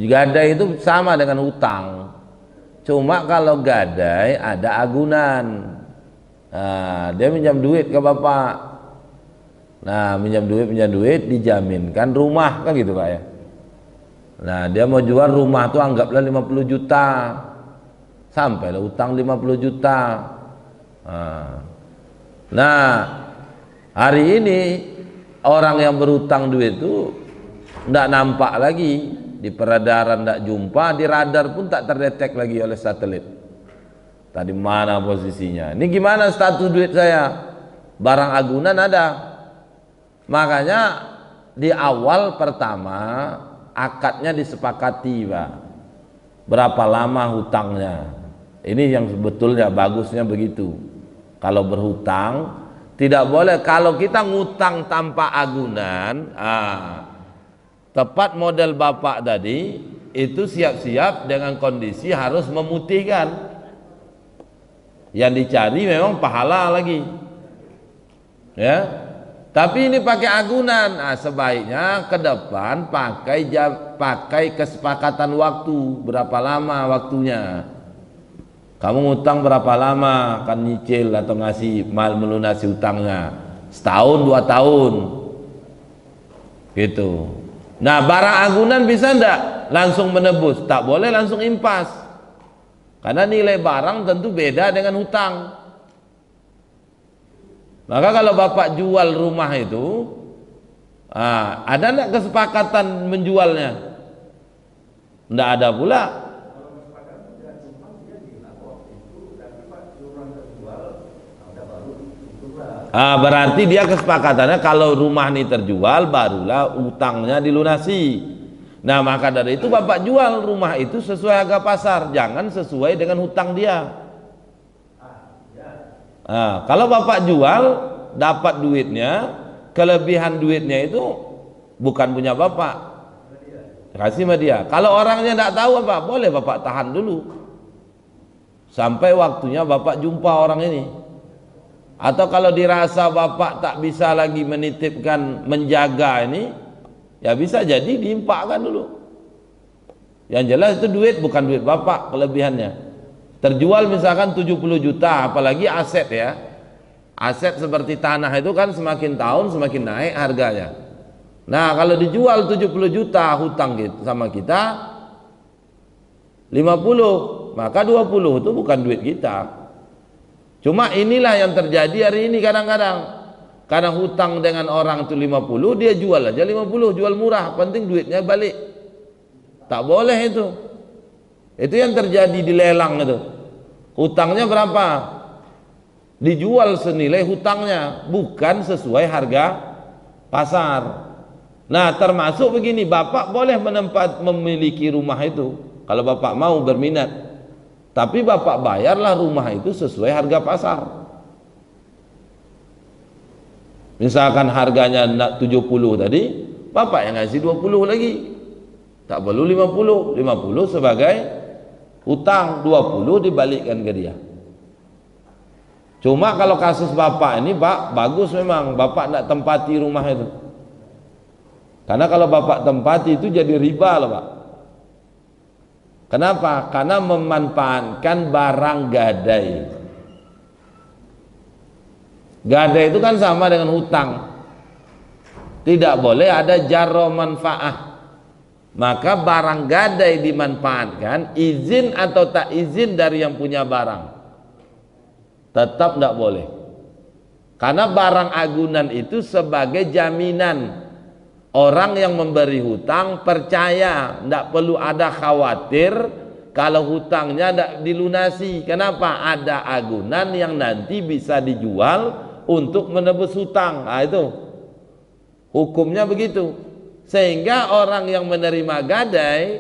Gadai itu sama dengan hutang. Cuma kalau gadai ada agunan. Nah, dia minjam duit ke bapak. Nah, minjam duit dijaminkan rumah kan gitu Pak ya. Nah, dia mau jual rumah tuh anggaplah 50 juta. Sampailah utang 50 juta. Nah, hari ini orang yang berutang duit itu tidak nampak lagi di peredaran, tidak jumpa di radar pun tak terdetek lagi oleh satelit. Tadi mana posisinya? Ini gimana status duit saya? Barang agunan ada. Makanya di awal pertama akadnya disepakati Pak. Berapa lama hutangnya? Ini yang sebetulnya bagusnya begitu. Kalau berhutang tidak boleh. Kalau kita ngutang tanpa agunan, tepat model bapak tadi itu siap-siap dengan kondisi harus memutihkan. Yang dicari memang pahala lagi, ya. Tapi ini pakai agunan. Nah, sebaiknya ke depan pakai kesepakatan waktu. Berapa lama waktunya? Kamu ngutang berapa lama kan nyicil atau ngasih mal melunasi utangnya? Setahun, 2 tahun, gitu. Nah, barang agunan bisa ndak langsung menebus? Tak boleh langsung impas. Karena nilai barang tentu beda dengan hutang. Maka kalau bapak jual rumah itu, ada enggak kesepakatan menjualnya? Enggak ada pula. Berarti dia kesepakatannya kalau rumah ini terjual barulah utangnya dilunasi. Nah, maka dari itu bapak jual rumah itu sesuai harga pasar, jangan sesuai dengan hutang dia. Kalau bapak jual dapat duitnya, kelebihan duitnya itu bukan punya bapak, kasih sama dia. Kalau orangnya tidak tahu apa, boleh bapak tahan dulu sampai waktunya bapak jumpa orang ini. Atau kalau dirasa bapak tak bisa lagi menitipkan, menjaga ini, ya bisa jadi diimpakkan dulu. Yang jelas itu duit bukan duit bapak, kelebihannya. Terjual misalkan 70 juta, apalagi aset ya. Aset seperti tanah itu kan semakin tahun semakin naik harganya. Nah, kalau dijual 70 juta hutang gitu sama kita 50, maka 20 itu bukan duit kita. Cuma inilah yang terjadi hari ini kadang-kadang. Karena hutang dengan orang itu 50, dia jual aja 50, jual murah, penting duitnya balik. Tak boleh itu. Itu yang terjadi di lelang itu. Hutangnya berapa? Dijual senilai hutangnya, bukan sesuai harga pasar. Nah, termasuk begini, bapak boleh memiliki rumah itu kalau bapak mau berminat. Tapi bapak bayarlah rumah itu sesuai harga pasar. Misalkan harganya 70 tadi, bapak yang ngasih 20 lagi. Tak perlu 50, 50 sebagai hutang, 20 dibalikkan ke dia. Cuma kalau kasus bapak ini Pak, bagus memang bapak tidak tempati rumah itu. Karena kalau bapak tempati itu jadi riba loh Pak. Kenapa? Karena memanfaatkan barang gadai. Gadai itu kan sama dengan hutang. Tidak boleh ada jarro manfaah. Maka barang gadai dimanfaatkan, izin atau tak izin dari yang punya barang, tetap tidak boleh. Karena barang agunan itu sebagai jaminan. Orang yang memberi hutang percaya, tidak perlu ada khawatir kalau hutangnya tidak dilunasi. Kenapa? Ada agunan yang nanti bisa dijual untuk menebus hutang. Nah, itu hukumnya begitu. Sehingga orang yang menerima gadai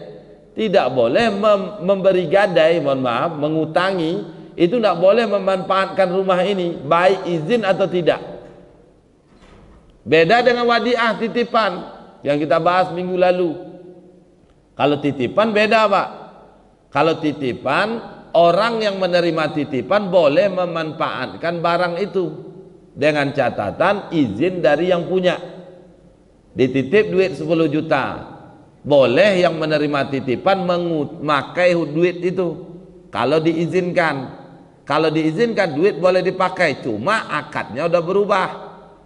tidak boleh memberi gadai, mohon maaf, mengutangi, itu tidak boleh memanfaatkan rumah ini, baik izin atau tidak. Beda dengan wadiah titipan yang kita bahas minggu lalu. Kalau titipan beda Pak. Kalau titipan, orang yang menerima titipan boleh memanfaatkan barang itu dengan catatan izin dari yang punya. Dititip duit 10 juta, Boleh yang menerima titipan memakai duit itu kalau diizinkan. Kalau diizinkan duit boleh dipakai, cuma akadnya udah berubah.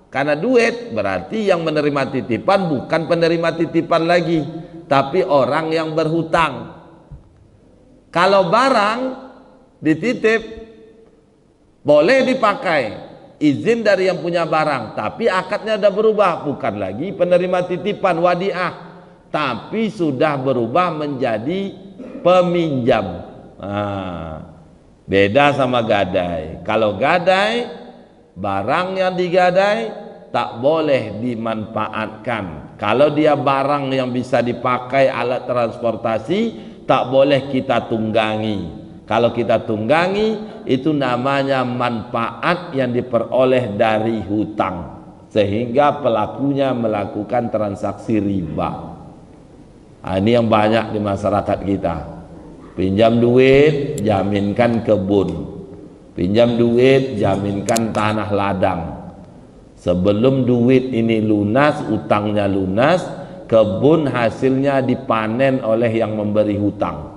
Karena duit berarti yang menerima titipan bukan penerima titipan lagi, tapi orang yang berhutang. Kalau barang dititip boleh dipakai, izin dari yang punya barang, tapi akadnya udah berubah, bukan lagi penerima titipan wadiah, tapi sudah berubah menjadi peminjam. Beda sama gadai. Kalau gadai, barang yang digadai tak boleh dimanfaatkan. Kalau dia barang yang bisa dipakai alat transportasi, tak boleh kita tunggangi. Kalau kita tunggangi, itu namanya manfaat yang diperoleh dari hutang, sehingga pelakunya melakukan transaksi riba. Ini yang banyak di masyarakat kita. Pinjam duit, jaminkan kebun. Pinjam duit, jaminkan tanah ladang. Sebelum duit ini lunas, utangnya lunas, kebun hasilnya dipanen oleh yang memberi hutang.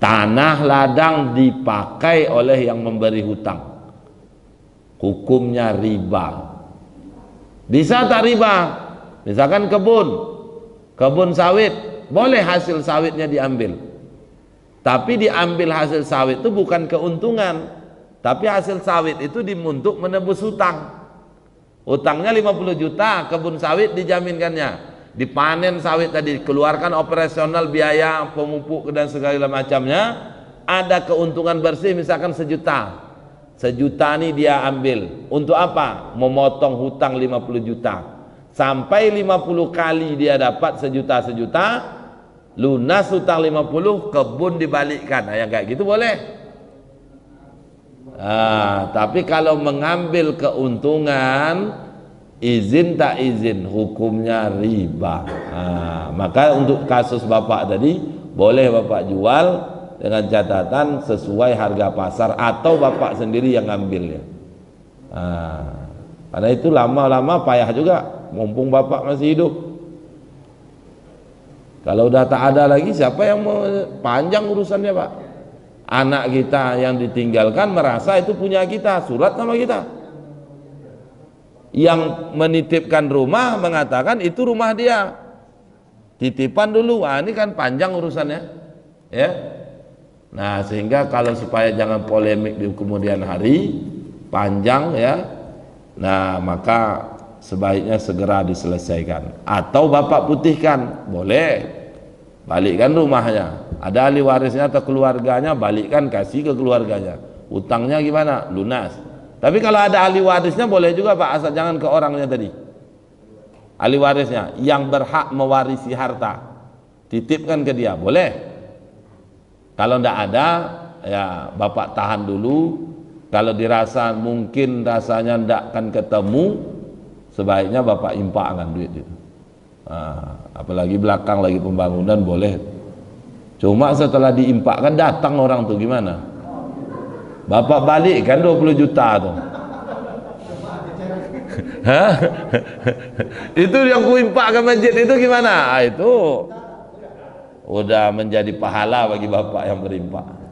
Tanah ladang dipakai oleh yang memberi hutang. Hukumnya riba. Bisa tak riba? Misalkan kebun sawit, boleh hasil sawitnya diambil, tapi diambil hasil sawit itu bukan keuntungan, tapi hasil sawit itu untuk menebus hutang. Hutangnya 50 juta, kebun sawit dijaminkannya, dipanen sawit tadi, keluarkan operasional, biaya pemupuk dan segala macamnya, ada keuntungan bersih misalkan sejuta nih dia ambil. Untuk apa? Memotong hutang 50 juta. Sampai 50 kali dia dapat sejuta, lunas hutang 50, kebun dibalikkan. Yang kayak gitu boleh. Tapi kalau mengambil keuntungan, izin tak izin, hukumnya riba. Maka untuk kasus bapak tadi, boleh bapak jual dengan catatan sesuai harga pasar, atau bapak sendiri yang ngambilnya. Karena itu lama-lama payah juga, mumpung bapak masih hidup. Kalau udah tak ada lagi, siapa yang mau? Panjang urusannya pak. Anak kita yang ditinggalkan merasa itu punya kita, surat sama kita. Yang menitipkan rumah mengatakan itu rumah dia, titipan dulu. Ini kan panjang urusannya, ya. Nah, sehingga kalau supaya jangan polemik di kemudian hari, panjang ya. Nah, maka sebaiknya segera diselesaikan, atau bapak putihkan, boleh, balikkan rumahnya. Ada ahli warisnya atau keluarganya, balikkan, kasih ke keluarganya. Utangnya gimana? Lunas. Tapi kalau ada ahli warisnya boleh juga pak, asal jangan ke orangnya tadi. Ahli warisnya yang berhak mewarisi harta, titipkan ke dia, boleh. Kalau tidak ada, ya bapak tahan dulu. Kalau dirasa mungkin rasanya tidak akan ketemu, sebaiknya bapak impakkan duit itu. Apalagi belakang lagi pembangunan, boleh. Cuma setelah diimpakkan datang orang tuh gimana? Bapak balik kan 20 juta tuh. Itu yang kuimpakkan masjid itu gimana? Itu udah menjadi pahala bagi bapak yang berimpak.